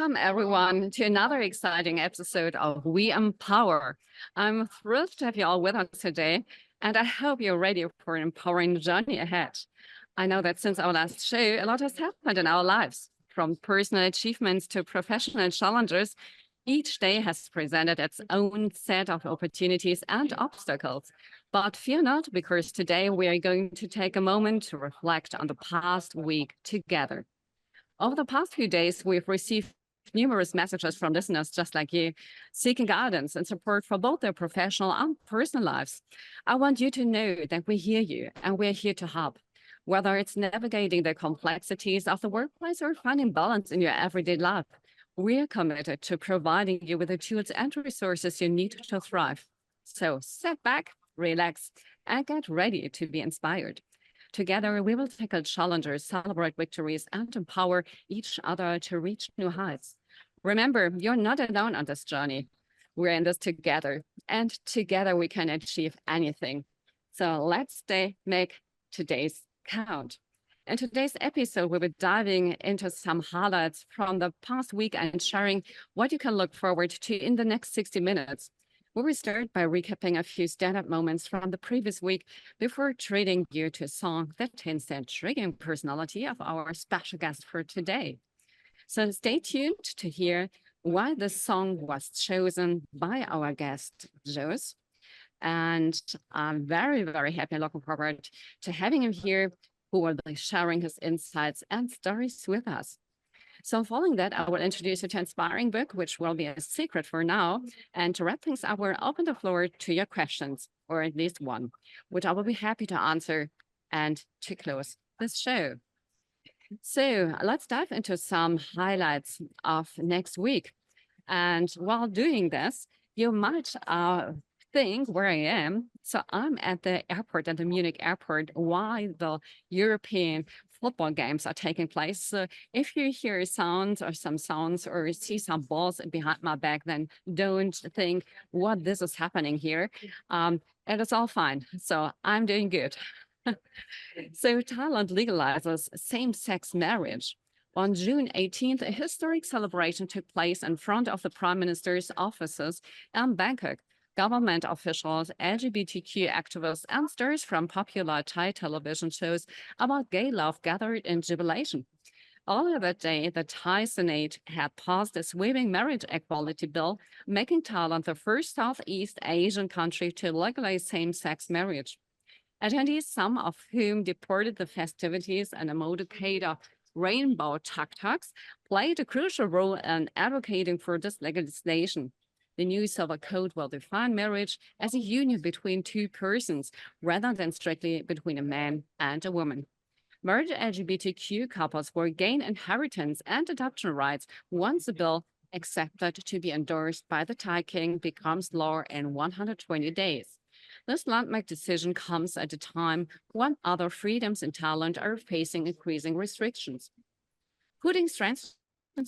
Welcome, everyone, to another exciting episode of We Empower. I'm thrilled to have you all with us today, and I hope you're ready for an empowering journey ahead. I know that since our last show, a lot has happened in our lives, from personal achievements to professional challenges. Each day has presented its own set of opportunities and obstacles. But fear not, because today we are going to take a moment to reflect on the past week together. Over the past few days, we've received numerous messages from listeners just like you, seeking guidance and support for both their professional and personal lives. I want you to know that we hear you and we're here to help. Whether it's navigating the complexities of the workplace or finding balance in your everyday life, we're committed to providing you with the tools and resources you need to thrive. So sit back, relax, and get ready to be inspired. Together, we will tackle challenges, celebrate victories, and empower each other to reach new heights. Remember, you're not alone on this journey. We're in this together, and together we can achieve anything. So make today's count. In today's episode, we'll be diving into some highlights from the past week and sharing what you can look forward to in the next 60 minutes. We will start by recapping a few stand-up moments from the previous week before treating you to a song that hints the intriguing personality of our special guest for today. So stay tuned to hear why this song was chosen by our guest, Jos. And I'm very, very happy and looking forward to having him here, who will be sharing his insights and stories with us. So following that, I will introduce you to an inspiring book, which will be a secret for now. And to wrap things up, we'll open the floor to your questions, or at least one, which I will be happy to answer and to close this show. So let's dive into some highlights of next week. And while doing this, you might think where I am. So I'm at the airport, at the Munich airport, while the European football games are taking place. So if you hear sounds or some sounds or see some balls behind my back, then don't think what this is happening here. It is all fine. So I'm doing good. So Thailand legalizes same-sex marriage. On June 18th, a historic celebration took place in front of the Prime Minister's offices in Bangkok. Government officials, LGBTQ activists, and stars from popular Thai television shows about gay love gathered in jubilation. Earlier that day, the Thai Senate had passed a sweeping marriage equality bill, making Thailand the first Southeast Asian country to legalize same-sex marriage. Attendees, some of whom departed the festivities in a motorcade of rainbow tuk-tuks, played a crucial role in advocating for this legislation. The new civil code will define marriage as a union between two persons rather than strictly between a man and a woman. Married LGBTQ couples will gain inheritance and adoption rights once the bill, accepted to be endorsed by the Thai king, becomes law in 120 days. This landmark decision comes at a time when other freedoms in Thailand are facing increasing restrictions. Putin strengthens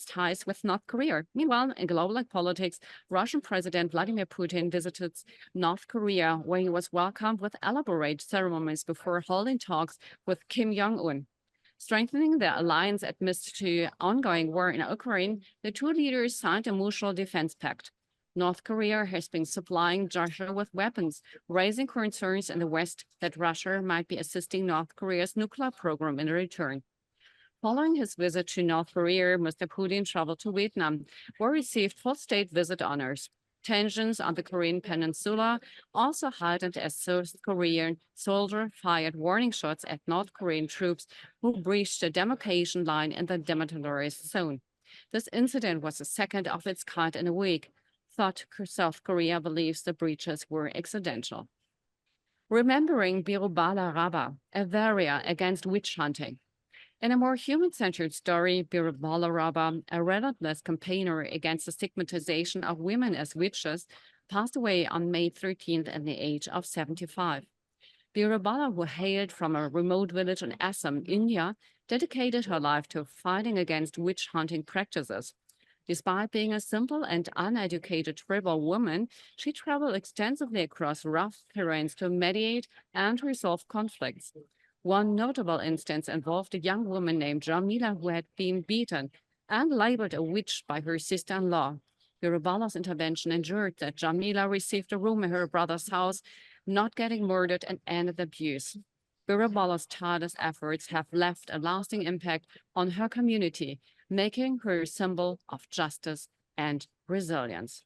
ties with North Korea. Meanwhile, in global politics, Russian President Vladimir Putin visited North Korea, where he was welcomed with elaborate ceremonies before holding talks with Kim Jong-un. Strengthening their alliance amidst the ongoing war in Ukraine, the two leaders signed a mutual defense pact. North Korea has been supplying Russia with weapons, raising concerns in the West that Russia might be assisting North Korea's nuclear program in return. Following his visit to North Korea, Mr. Putin traveled to Vietnam, where he received full state visit honors. Tensions on the Korean peninsula also heightened as South Korean soldier fired warning shots at North Korean troops who breached the demarcation line in the demilitarized zone. This incident was the second of its kind in a week. Thought South Korea believes the breaches were accidental. Remembering Birubala Raba, a warrior against witch hunting. In a more human-centered story, Birubala Raba, a relentless campaigner against the stigmatization of women as witches, passed away on May 13th at the age of 75. Birubala, who hailed from a remote village in Assam, India, dedicated her life to fighting against witch hunting practices. Despite being a simple and uneducated tribal woman, she traveled extensively across rough terrains to mediate and resolve conflicts. One notable instance involved a young woman named Jamila who had been beaten, and labeled a witch by her sister-in-law. Birubala's intervention ensured that Jamila received a room in her brother's house, not getting murdered, and ended abuse. Birubala's tireless efforts have left a lasting impact on her community, making her a symbol of justice and resilience.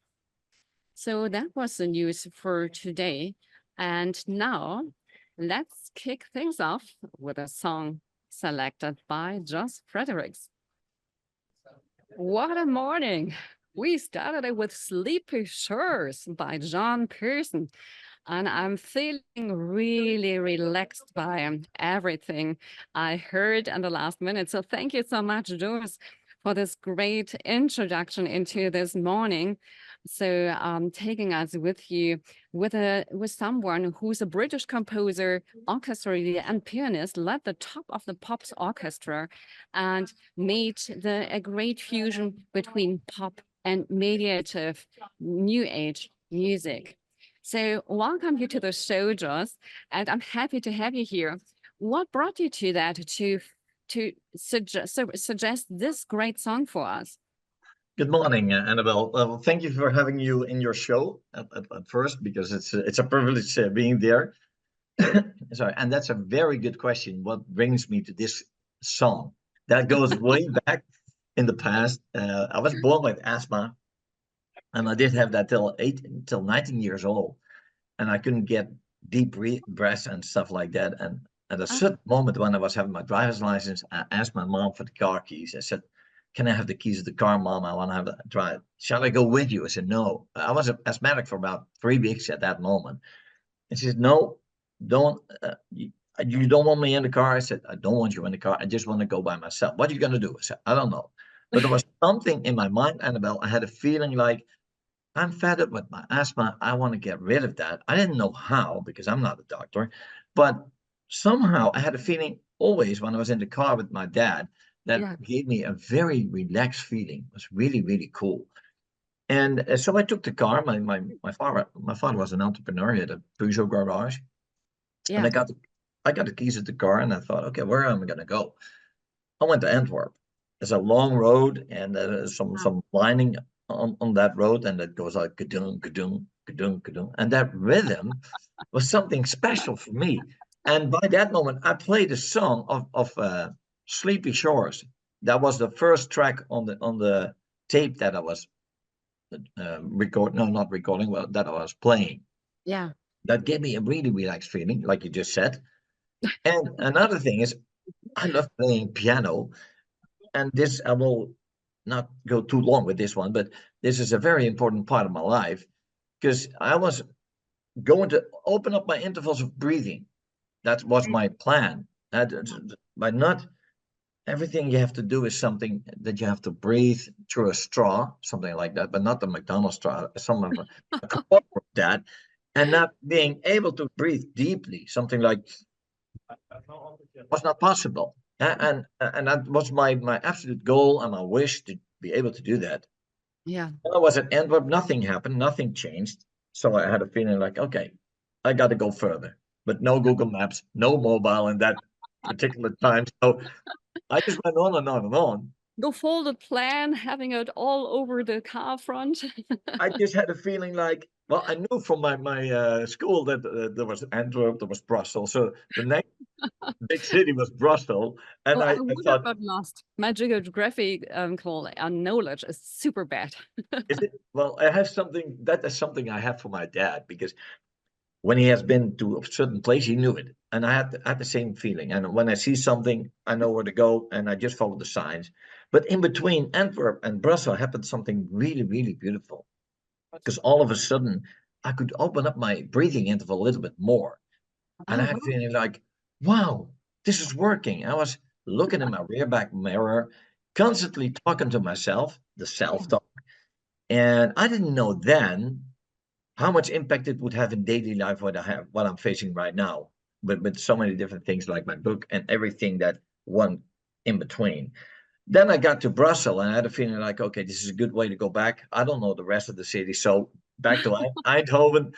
So that was the news for today. And now let's kick things off with a song selected by Jos Frederiks. What a morning! We started it with Sleepy Shores by John Pearson. And I'm feeling really relaxed by everything I heard in the last minute. So thank you so much, Jules, for this great introduction into this morning. So taking us with you with someone who's a British composer, orchestra leader, and pianist, led the top of the Pops Orchestra, and made a great fusion between pop and meditative new age music. So welcome you to the show, Jos, and I'm happy to have you here. What brought you to that to suggest this great song for us? Good morning, Annabelle. Thank you for having you in your show at first, because it's a privilege being there. Sorry, and that's a very good question. What brings me to this song? That goes way back in the past. I was born with asthma, and I did have that till 19 years old, and I couldn't get deep breaths and stuff like that. And at a certain moment when I was having my driver's license, I asked my mom for the car keys. I said, "Can I have the keys of the car, Mom? I want to have the drive. Shall I go with you?" I said, "No." I was asthmatic for about 3 weeks at that moment. And she said, "No, don't. You don't want me in the car?" I said, "I don't want you in the car. I just want to go by myself." "What are you going to do?" I said, "I don't know." But there was something in my mind, Annabelle. I had a feeling like, I'm fed up with my asthma. I want to get rid of that. I didn't know how, because I'm not a doctor, but somehow I had a feeling always when I was in the car with my dad that gave me a very relaxed feeling. It was really, really cool. And so I took the car. My father was an entrepreneur. He had a Peugeot garage, and I got the keys of the car, and I thought, okay, where am I going to go? I went to Antwerp. It's a long road, and some lining on that road, and it goes like kadung, kadung, kadung, kadung. And that rhythm was something special for me. And by that moment, I played a song of Sleepy Shores. That was the first track on the tape that I was not recording, well, that I was playing. Yeah. That gave me a really relaxed feeling, like you just said. And another thing is, I love playing piano. And this, I will not go too long with this one, but this is a very important part of my life, because I was going to open up my intervals of breathing. That was my plan. By not everything you have to do is something that you have to breathe through a straw, something like that, but not the McDonald's straw, some of that, and not being able to breathe deeply, something like was not possible. And that was my absolute goal and my wish to be able to do that. Yeah. When I was at Antwerp, nothing happened, nothing changed. So I had a feeling like, okay, I got to go further. But no Google Maps, no mobile in that particular time. So I just went on and on and on. The folded plan, having it all over the car front. I just had a feeling like, well, I knew from my school that there was Antwerp, there was Brussels. So the next big city was Brussels. And Oh, I I would have thought, got lost. My geography knowledge is super bad. is it? Well, I have something, that is something I have for my dad, because when he has been to a certain place, he knew it. And I had the same feeling. And when I see something, I know where to go, and I just follow the signs. But in between Antwerp and Brussels happened something really, really beautiful. Because all of a sudden, I could open up my breathing interval a little bit more. And I had feeling like, wow, this is working. I was looking in my rear back mirror, constantly talking to myself, the self-talk. And I didn't know then how much impact it would have in daily life, what I'm facing right now, but with so many different things like my book and everything that went in between. Then I got to Brussels, and I had a feeling like, okay, this is a good way to go back. I don't know the rest of the city, so back to Eindhoven.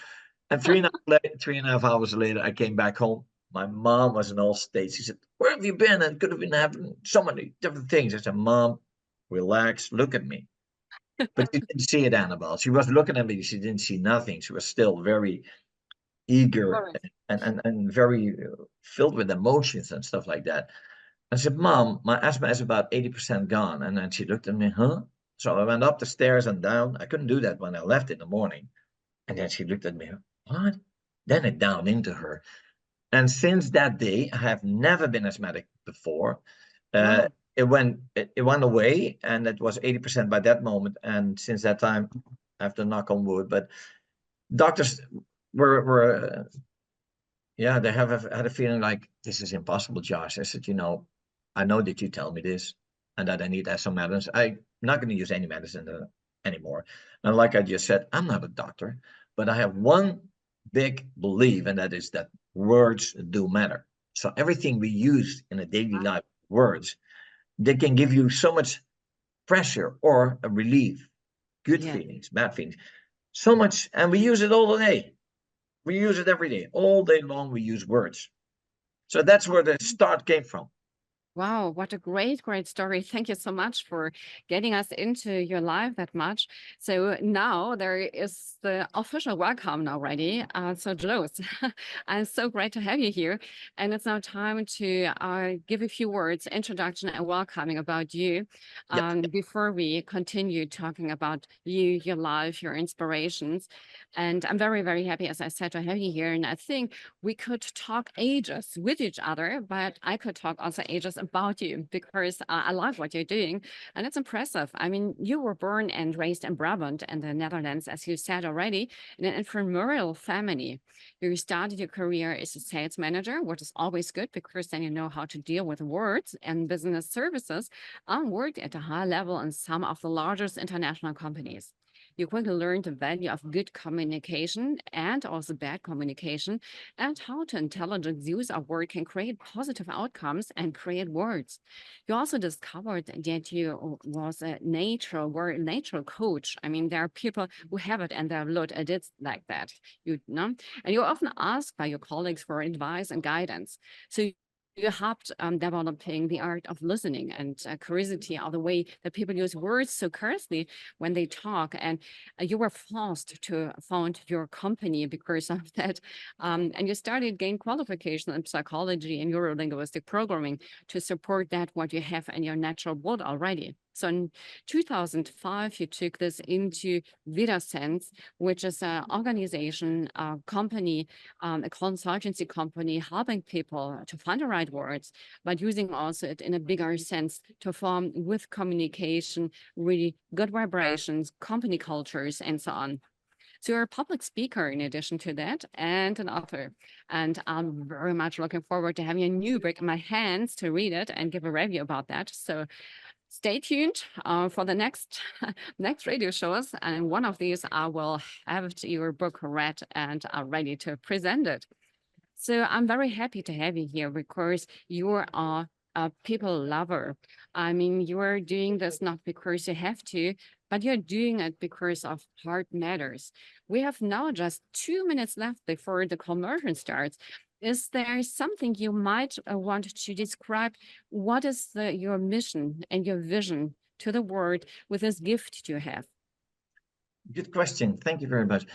And 3.5 hours later, I came back home. My mom was in all states. She said, "Where have you been?" And could have been having so many different things. I said, "Mom, relax, look at me. But she didn't see it, Annabelle. She was looking at me. She didn't see nothing. She was still very eager Alright. and very filled with emotions and stuff like that. I said, Mom, my asthma is about 80% gone. And then she looked at me, huh? So I went up the stairs and down. I couldn't do that when I left in the morning. And then she looked at me, what? Then it down into her. And since that day, I have never been asthmatic before. Wow. It went away, and it was 80% by that moment. And since that time, I have to knock on wood. But doctors were yeah, they have had a feeling like this is impossible, Josh. I said, I know that you tell me this and that I need to have some medicines. I'm not going to use any medicine anymore. And like I just said, I'm not a doctor, but I have one big belief, and that is that words do matter. So everything we use in a daily life, words, they can give you so much pressure or a relief, good Yeah. feelings, bad feelings, so much, and we use it all day. We use it every day, all day long. We use words. So that's where the start came from. Wow, what a great, great story. Thank you so much for getting us into your life that much. So now there is the official welcome already. So Jos, and so great to have you here. And it's now time to give a few words, introduction and welcoming about you Yeah, before we continue talking about you, your life, your inspirations. And I'm very, very happy, as I said, to have you here. And I think we could talk ages with each other, but I could talk also ages about you because I love what you're doing and it's impressive. I mean, you were born and raised in Brabant in the Netherlands, as you said already, in an entrepreneurial family. You started your career as a sales manager, which is always good because then you know how to deal with words and business services, and worked at a high level in some of the largest international companies. You quickly learned the value of good communication and also bad communication, and how to intelligent use of word can create positive outcomes and create words. You also discovered that you was a natural coach. I mean, there are people who have it and their blood, and it's like that, you know. And you're often asked by your colleagues for advice and guidance. So you helped developing the art of listening and curiosity of the way that people use words so carelessly when they talk. And you were forced to found your company because of that. And you started gain qualification in psychology and neurolinguistic programming to support that what you have in your natural blood already. So in 2005, you took this into VidaSense, which is an organization, a company, a consultancy company helping people to find the right words, but using also it in a bigger sense to form with communication, really good vibrations, company cultures, and so on. So you're a public speaker in addition to that, and an author. And I'm very much looking forward to having a new book in my hands to read it and give a review about that. So stay tuned for the next next radio shows, and one of these I will have your book read and ready to present it. So I'm very happy to have you here because you are a people lover. I mean, you're doing this not because you have to, but you're doing it because of heart matters. We have now just 2 minutes left before the conversion starts. Is there something you might want to describe? What is your mission and your vision to the world with this gift you have? good question. Thank you very much.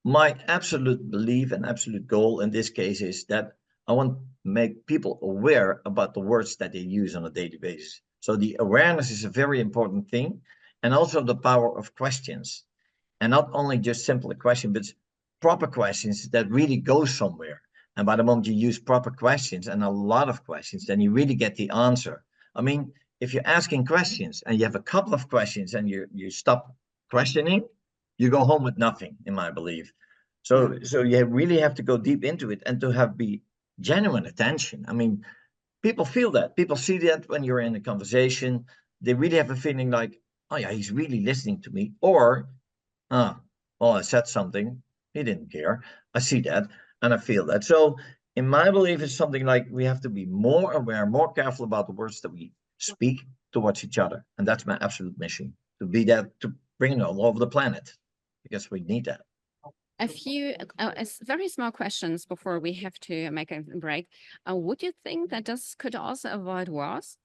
My absolute belief and absolute goal in this case is that I want to make people aware about the words that they use on a daily basis. So the awareness is a very important thing, and also the power of questions. And not only just simple question, but proper questions that really go somewhere. And by the moment you use proper questions and a lot of questions, then you really get the answer. I mean, if you're asking questions and you have a couple of questions and you stop questioning, you go home with nothing, in my belief. So you really have to go deep into it and to have be genuine attention. I mean, people feel that. People see that when you're in a conversation. They really have a feeling like, oh yeah, he's really listening to me. Or, well, I said something. He didn't care. I see that and I feel that. So in my belief, it's something like we have to be more aware, more careful about the words that we speak towards each other. And that's my absolute mission, to be that, to bring it all over the planet, because we need that. A few very small questions before we have to make a break. Would you think that this could also avoid wars?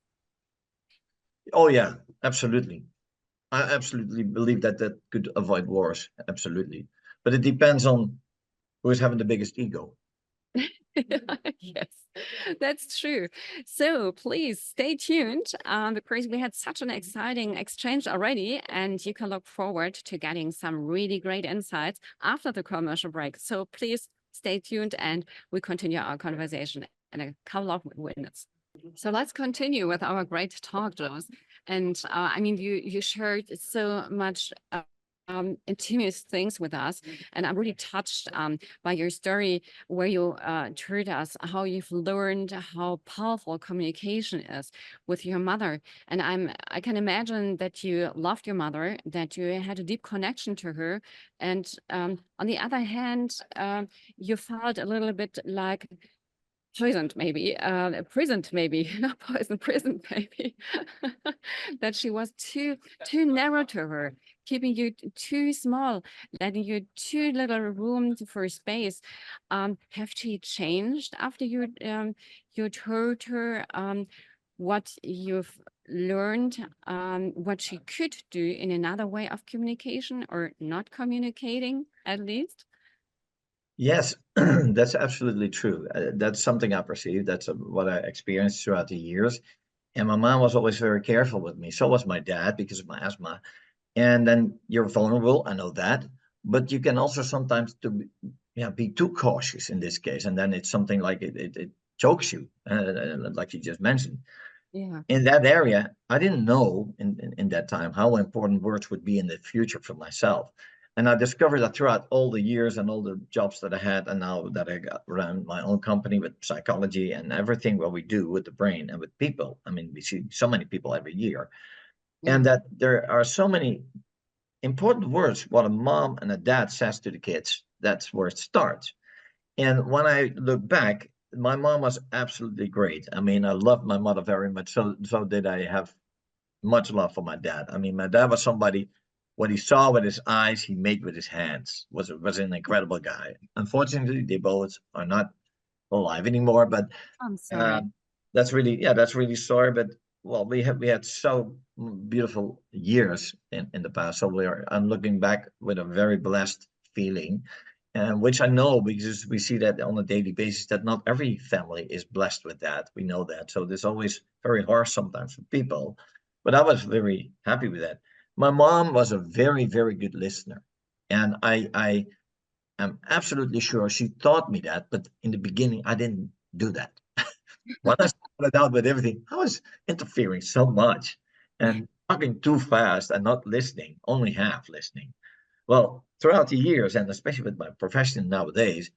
Oh yeah, absolutely. I absolutely believe that that could avoid wars. Absolutely. But it depends on who is having the biggest ego. Yes, that's true. So please stay tuned because we had such an exciting exchange already, and you can look forward to getting some really great insights after the commercial break. So please stay tuned, and we continue our conversation in a couple of minutes. So let's continue with our great talk, Jos. And I mean, you shared so much intimate things with us, and I'm really touched by your story where you told us how you've learned how powerful communication is with your mother. And I can imagine that you loved your mother, that you had a deep connection to her, and on the other hand, you felt a little bit like poisoned maybe, prisoned maybe, not poisoned, prisoned maybe, that she was too narrow to her, keeping you too small, letting you too little room for space. Have she changed after you told her what you've learned, what she could do in another way of communication or not communicating at least? Yes, that's absolutely true. That's something I perceive. That's what I experienced throughout the years. And my mom was always very careful with me. So was my dad because of my asthma. And then you're vulnerable. I know that. But you can also sometimes yeah, be too cautious in this case. And then it's something like it chokes you, like you just mentioned. Yeah. In that area, I didn't know in that time how important words would be in the future for myself. And I discovered that throughout all the years and all the jobs that I had, and now that I got run my own company with psychology and everything what we do with the brain and with people. I mean, we see so many people every year, Yeah. and that there are so many important words. What a mom and a dad says to the kids, that's where it starts. And when I look back, my mom was absolutely great. I mean, I loved my mother very much. So did I have much love for my dad. I mean, my dad was somebody, what he saw with his eyes, he made with his hands. Was an incredible guy. Unfortunately, they both are not alive anymore. But I'm sorry. um, that's really sorry. But well, we had so beautiful years in the past. So I'm looking back with a very blessed feeling, and which I know because we see that on a daily basis that not every family is blessed with that. We know that. So there's always very harsh sometimes for people, but I was very happy with that. My mom was a very, very good listener, and I am absolutely sure she taught me that. But in the beginning, I didn't do that. When I started out with everything, I was interfering so much and talking too fast and not listening, only half listening. Well, throughout the years, and especially with my profession nowadays,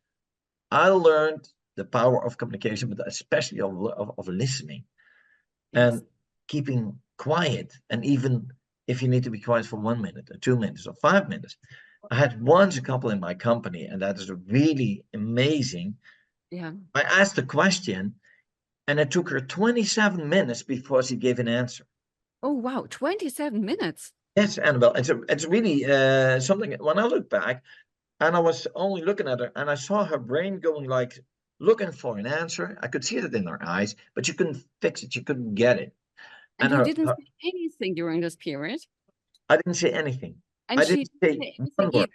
I learned the power of communication, but especially of listening Yes. and keeping quiet. And even if you need to be quiet for 1 minute or 2 minutes or 5 minutes. I had once a couple in my company, and that is really amazing. Yeah. I asked a question, and it took her 27 minutes before she gave an answer. Oh, wow. 27 minutes. Yes, Annabelle, it's really something. When I look back, and I was only looking at her, and I saw her brain going like looking for an answer. I could see it in her eyes, but she couldn't fix it. She couldn't get it. And And you didn't say anything during this period. I didn't say anything. And I she didn't didn't say say one anything word.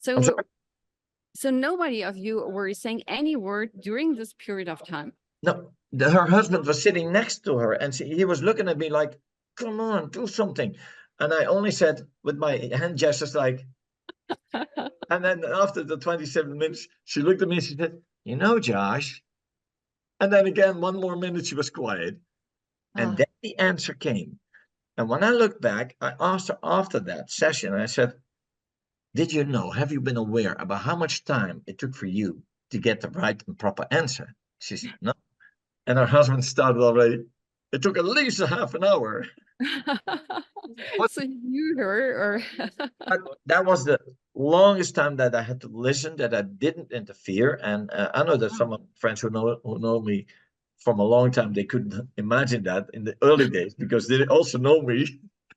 either. I'm So, sorry. so nobody of you were saying any word during this period of time. No, her husband was sitting next to her, and he was looking at me like, "Come on, do something." And I only said with my hand gestures, like, and then after the 27 minutes, she looked at me and she said, "You know, Josh." And then again, one more minute, she was quiet. And Ah, then the answer came. And when I look back, I asked her after that session, I said, "Did you know, have you been aware about how much time it took for you to get the right and proper answer?" She said, "No." And her husband started already. "It took at least a half an hour." But so you her or that was the longest time that I had to listen, that I didn't interfere. And I know that some of my friends who know me from a long time, they couldn't imagine that in the early days because they also know me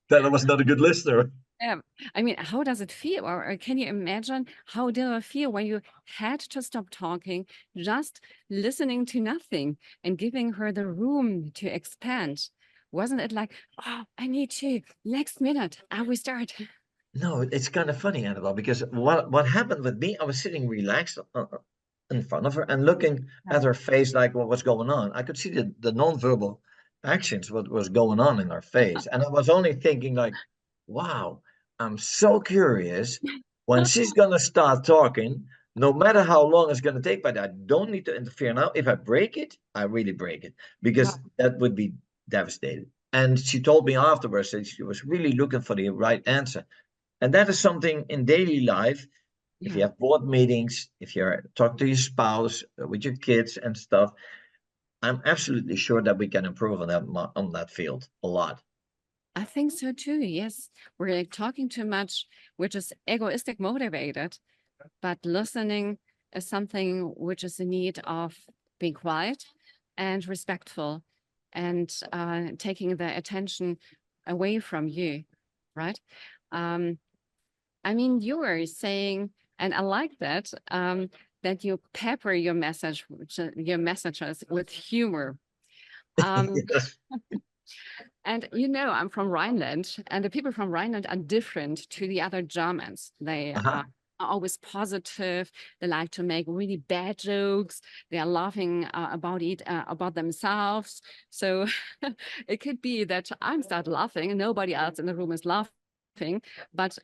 that I was not a good listener. yeah. I mean, how does it feel? Or can you imagine how did it feel when you had to stop talking, just listening to nothing and giving her the room to expand? Wasn't it like, oh, I need to, next minute, I will start. No, it's kind of funny, Annabelle, because what happened with me, I was sitting relaxed in front of her and looking at her face like what was going on. I could see the non-verbal actions, what was going on in her face. And I was only thinking like, wow, I'm so curious when she's going to start talking, no matter how long it's going to take, but I don't need to interfere now. If I break it, I really break it because that would be devastating. And she told me afterwards that she was really looking for the right answer. And that is something in daily life. If you have board meetings, if you're talking to your spouse, with your kids and stuff, I'm absolutely sure that we can improve on that field a lot. I think so too. Yes, we're like talking too much, which is egoistic motivated, but listening is something which is in need of being quiet and respectful, and taking the attention away from you, right? Um, I mean, you were saying, and I like that, that you pepper your your messages with humor. Um, Yes. and you know, I'm from Rhineland, and the people from Rhineland are different to the other Germans. They Uh-huh. are always positive. They like to make really bad jokes. They are laughing about themselves. So it could be that I'm start laughing and nobody else in the room is laughing, but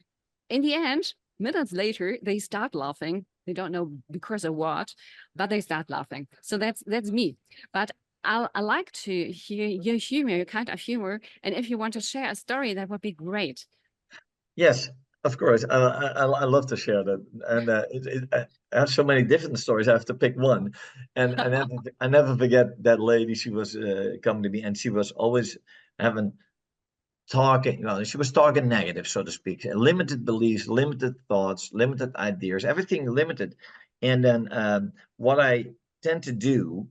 in the end, minutes later, they start laughing. They don't know because of what, but they start laughing. So that's me. But I like to hear your humor, your kind of humor. And if you want to share a story, that would be great. Yes, of course. I love to share that. And I have so many different stories. I have to pick one. And I never forget that lady. She was coming to me and she was always having talking, well, she was talking negative, so to speak. Limited beliefs, limited thoughts, limited ideas, everything limited. And then what I tend to do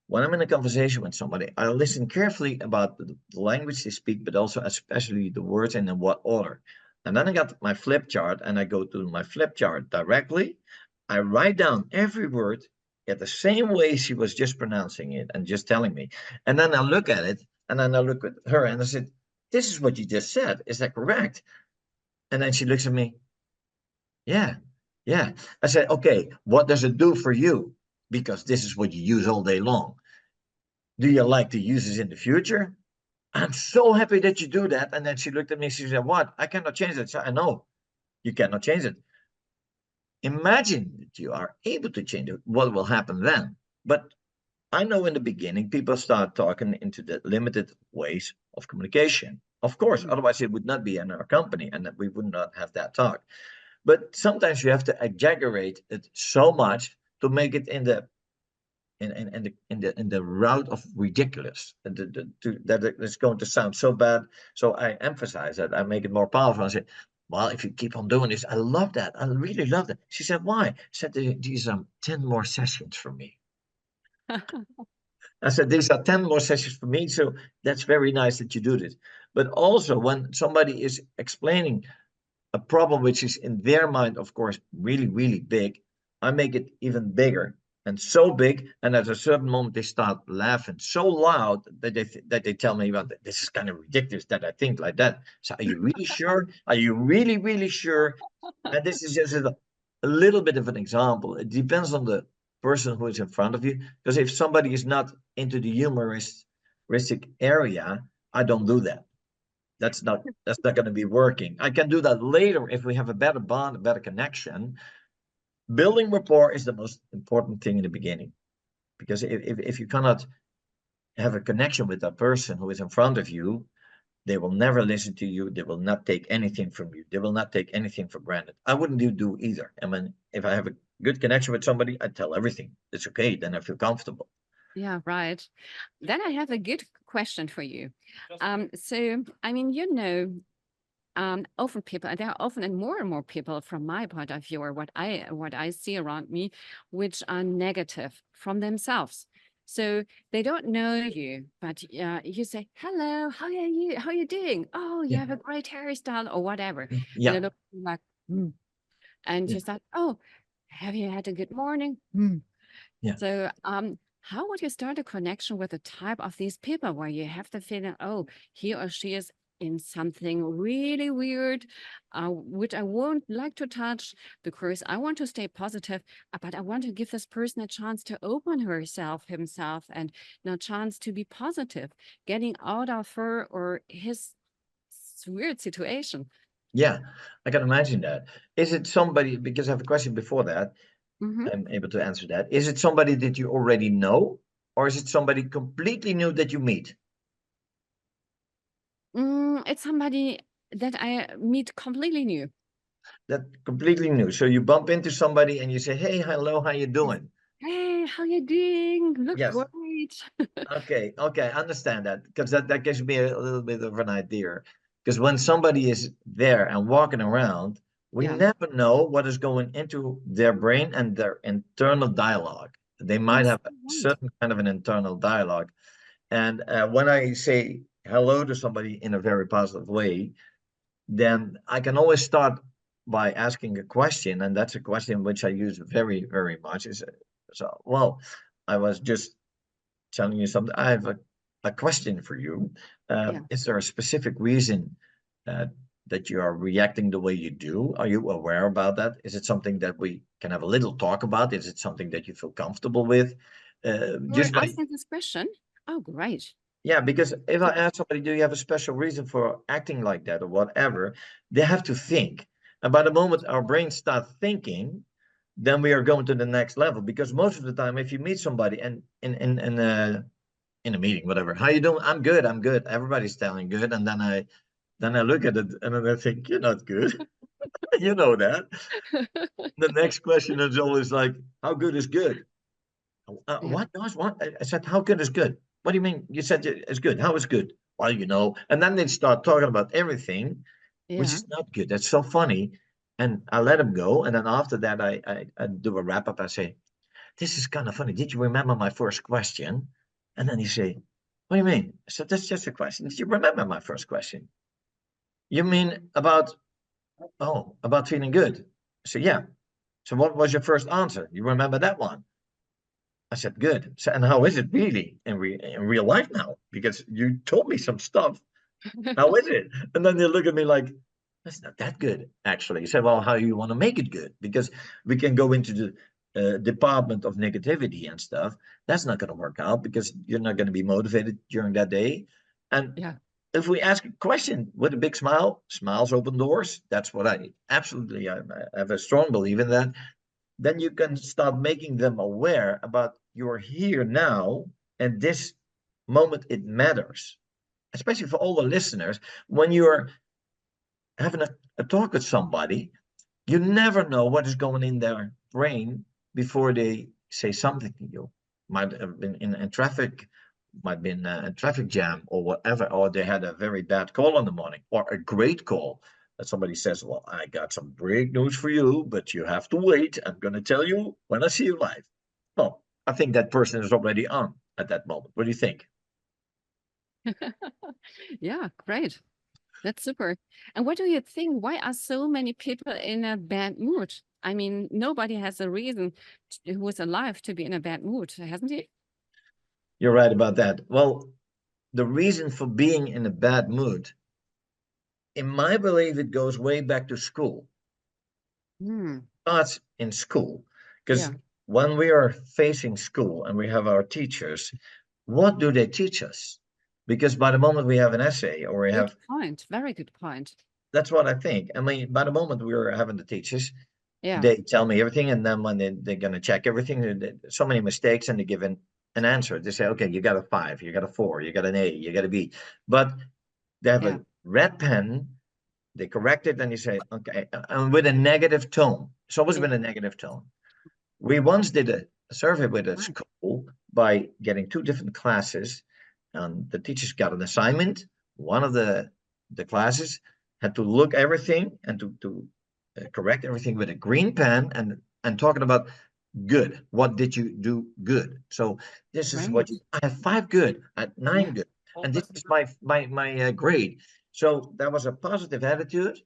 when I'm in a conversation with somebody, I listen carefully about the language they speak, but also especially the words and in what order. And then I got my flip chart and I go to my flip chart directly. I write down every word at the same way she was just pronouncing it and just telling me. And then I look at it and then I look at her and I said, this is what you just said. Is that correct? And then she looks at me. Yeah, yeah. I said, okay, what does it do for you? Because this is what you use all day long. Do you like to use this in the future? I'm so happy that you do that. And then she looked at me. She said, what? I cannot change it. So I know you cannot change it. Imagine that you are able to change it. What will happen then? But I know in the beginning, people start talking into the limited ways of communication. Of course, otherwise it would not be in our company and we would not have that talk. But sometimes you have to exaggerate it so much to make it in the route of ridiculous. That it's going to sound so bad. So I emphasize that. I make it more powerful. I say, well, if you keep on doing this, I love that. I really love that. She said, why? She said, these are 10 more sessions for me. I said, these are 10 more sessions for me. So that's very nice that you do this. But also when somebody is explaining a problem, which is in their mind, of course, really, really big, I make it even bigger and so big. And at a certain moment, they start laughing so loud that they tell me, well, this is kind of ridiculous that I think like that. So are you really sure? Are you really, really sure? And this is just a little bit of an example. It depends on the person who is in front of you. Because if somebody is not into the humoristic area, I don't do that. That's not going to be working. I can do that later if we have a better bond, a better connection. Building rapport is the most important thing in the beginning. Because if you cannot have a connection with that person who is in front of you, they will never listen to you. They will not take anything from you. They will not take anything for granted. I wouldn't do either. I mean, if I have a good connection with somebody, I tell everything. It's okay. Then I feel comfortable. Yeah, right. Then I have a good question for you. So, I mean, you know, often people, and there are often and more people from my point of view, or what I see around me, which are negative from themselves. So they don't know you, but you say, "Hello, how are you? How are you doing? Oh, you Yeah. have a great hairstyle, or whatever." And they Yeah. look like, "Hmm." And Yeah. you start, "Oh, have you had a good morning?" Hmm. Yeah. So how would you start a connection with the type of these people where you have the feeling, oh, he or she is in something really weird, which I won't like to touch because I want to stay positive, but I want to give this person a chance to open herself, himself, and a chance to be positive, getting out of her or his weird situation. Yeah, I can imagine that. Is it somebody, because I have a question before that, Mhm. I'm able to answer that. Is it somebody that you already know, or is it somebody completely new that you meet? It's somebody that I meet completely new. That completely new. So you bump into somebody and you say, "Hey, hello, how you Yes. doing?" Hey, how you doing? Look Yes. great. Okay, okay, I understand that because that gives me a little bit of an idea. Because when somebody is there and walking around, we Yeah, never know what is going into their brain and their internal dialogue. They might yes, have a right. certain kind of an internal dialogue. And when I say hello to somebody in a very positive way, then I can always start by asking a question, and that's a question which I use very, very much. Is so well, I was just telling you something. I have a question for you. Yeah. Is there a specific reason uh, that you are reacting the way you do? Are you aware about that? Is it something that we can have a little talk about? Is it something that you feel comfortable with? You're Just by asking this question? Oh, great. Yeah, because if I Super. ask somebody, do you have a special reason for acting like that or whatever, they have to think. And by the moment our brains start thinking, then we are going to the next level. Because most of the time, if you meet somebody and in a meeting, whatever, how you doing? I'm good. I'm good. Everybody's telling good, and then I look at it and then I think you're not good. You know that. The next question is always like, how good is good? Yeah. What? Guys, what? I said, how good is good? What do you mean? You said it's good. How is good? Well, and then they start talking about everything, which Yeah. is not good. That's so funny. And I let them go. And then after that, I do a wrap up. I say, this is kind of funny. Did you remember my first question? And then he say, what do you mean? I said, that's just a question. Did you remember my first question? You mean about feeling good? I said, yeah. So what was your first answer? You remember that one? I said, good. So, and how is it really in real life now? Because you told me some stuff. How is it? And then they look at me like, that's not that good, actually. He said, well, how do you want to make it good? Because we can go into the department of negativity and stuff. That's not going to work out because you're not going to be motivated during that day. And Yeah. if we ask a question with a big smile, smiles open doors. That's what I have a strong belief in that. Then you can start making them aware about you're here now and this moment it matters, especially for all the listeners. When you're having a talk with somebody, you never know what is going in their brain before they say something to you. Might have been in traffic, might have been a traffic jam or whatever, or they had a very bad call in the morning or a great call that somebody says, well, I got some great news for you, but you have to wait. I'm going to tell you when I see you live. Well, I think that person is already on at that moment. What do you think? Yeah, great. That's super. And what do you think? Why are so many people in a bad mood? I mean, nobody has a reason who is alive to be in a bad mood, hasn't he? You're right about that. Well, the reason for being in a bad mood, in my belief, it goes way back to school. Hmm. Starts in school. Because Yeah. when we are facing school and we have our teachers, what do they teach us? Because by the moment we have an essay or we Good have, point. Very good point. that's what I think. I mean, by the moment we are having the teachers, Yeah. they tell me everything. And then when they're going to check everything, so many mistakes and they give an answer. They say, okay, you got a 5, you got a 4, you got an A, you got a B. But they have Yeah. a red pen, they correct it, and you say, okay, and with a negative tone. It's always Yeah. been a negative tone. We once did a survey with a Right. school by getting 2 different classes, and the teachers got an assignment. One of the classes had to look everything and to correct everything with a green pen and talking about good. What did you do good? So this is what Right. you. I have 5 good, I had 9 Yeah. good, and this is my grade. So that was a positive attitude,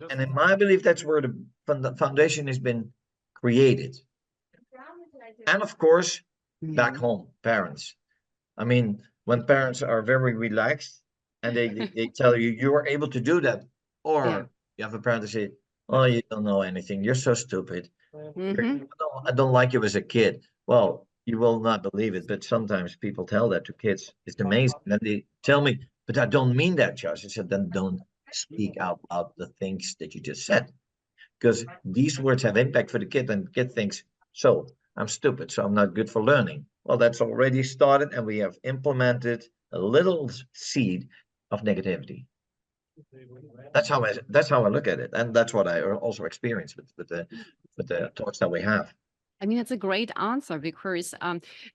and in my belief, that's where the foundation has been created. And of course, back home, parents. I mean, when parents are very relaxed and they tell you you are able to do that, Yeah. or you have a parent to say, "Oh, you don't know anything. You're so stupid. Hmm. No, I don't like you as a kid." Well, you will not believe it, but sometimes people tell that to kids. It's amazing. Then they tell me, "But I don't mean that, Josh." I said, "Then don't speak out loud the things that you just said, because these words have impact for the kid, and the kid thinks, so I'm stupid, so I'm not good for learning." Well, that's already started, and we have implemented a little seed of negativity. That's how I look at it, and that's what I also experience with the talks that we have. I mean, it's a great answer because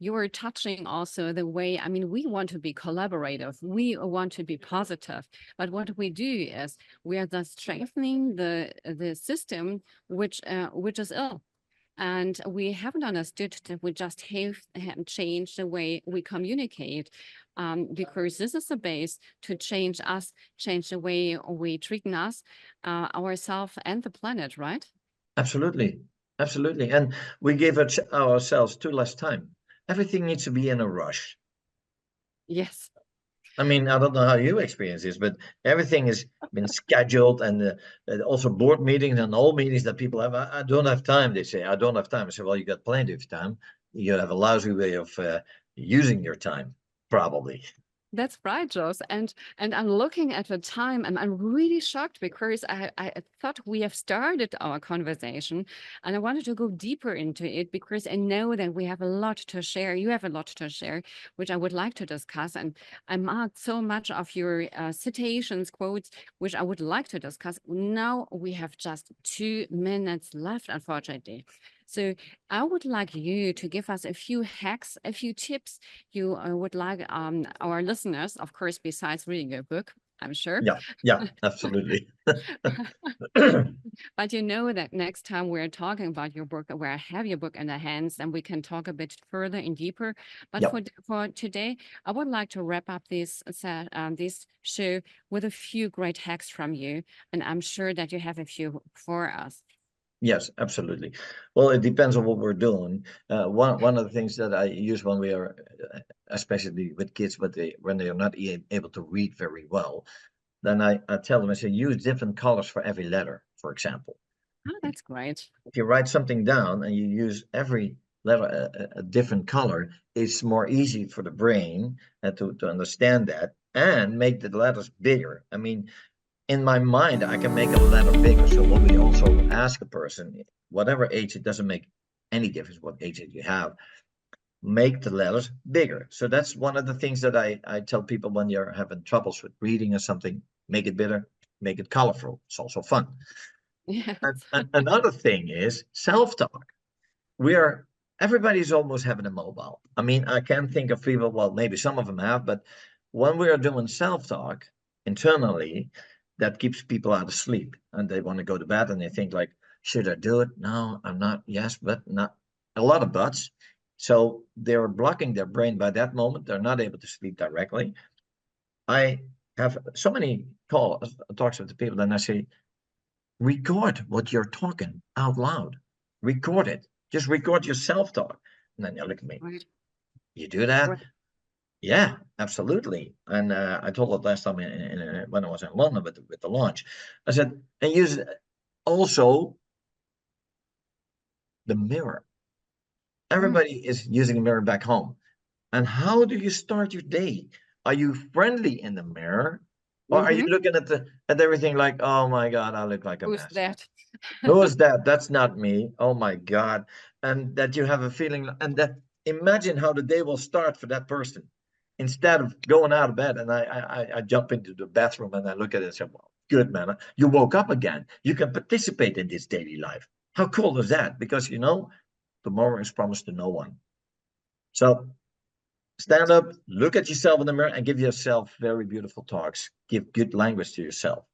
you were touching also the way, I mean, we want to be collaborative, we want to be positive, but what we do is we are thus strengthening the system which is ill. And we haven't understood that we just have changed the way we communicate, because this is the base to change us, change the way we treat us, ourselves and the planet, right? Absolutely, absolutely, and we give ourselves too less time. Everything needs to be in a rush. Yes. I mean, I don't know how you experience this, but everything has been scheduled, and also board meetings and all meetings that people have. I don't have time. They say, "I don't have time." I say, "Well, you got plenty of time. You have a lousy way of using your time, probably." That's right, Jos. And I'm looking at the time and I'm really shocked because I thought we have started our conversation and I wanted to go deeper into it because I know that we have a lot to share. You have a lot to share, which I would like to discuss. And I marked so much of your citations, quotes, which I would like to discuss. Now we have just 2 minutes left, unfortunately. So I would like you to give us a few hacks, a few tips you would like our listeners, of course, besides reading a book, I'm sure. Yeah, yeah, absolutely. But you know that next time we're talking about your book, where I have your book in the hands, and we can talk a bit further and deeper. But Yeah. for today, I would like to wrap up this show with a few great hacks from you, and I'm sure that you have a few for us. Yes, absolutely. Well, it depends on what we're doing. One of the things that I use when we are, especially with kids, but when they are not able to read very well, then I tell them, I say, use different colors for every letter, for example. Oh, that's great. If you write something down and you use every letter a different color, it's more easy for the brain to understand that and make the letters bigger. I mean, in my mind, I can make a letter bigger. So what we also ask a person, whatever age, it doesn't make any difference what age that you have, make the letters bigger. So that's one of the things that I tell people when you're having troubles with reading or something, make it bigger, make it colorful. It's also fun. Yes. And another thing is self-talk. Everybody's almost having a mobile. I mean, I can't think of people, well, maybe some of them have, but when we are doing self-talk internally, that keeps people out of sleep and they want to go to bed and they think like, should I do it? No, I'm not. Yes, but not. A lot of buts. So they're blocking their brain by that moment. They're not able to sleep directly. I have so many talks with the people, and I say, record what you're talking out loud. Record it. Just record your self-talk. And then you look at me. Right. You do that? Right. Yeah, absolutely. And I told it last time when I was in London with the launch. I said, and use also the mirror. Mm. Everybody is using a mirror back home. And how do you start your day? Are you friendly in the mirror? Or are you Mm-hmm. looking at everything like, oh my God, I look like a Who's mess? that? Who is that? That's not me. Oh my God. And that you have a feeling, and that imagine how the day will start for that person. Instead of going out of bed and I jump into the bathroom and I look at it and say, well, good man, you woke up again. You can participate in this daily life. How cool is that? Because tomorrow is promised to no one. So stand up, look at yourself in the mirror and give yourself very beautiful talks. Give good language to yourself.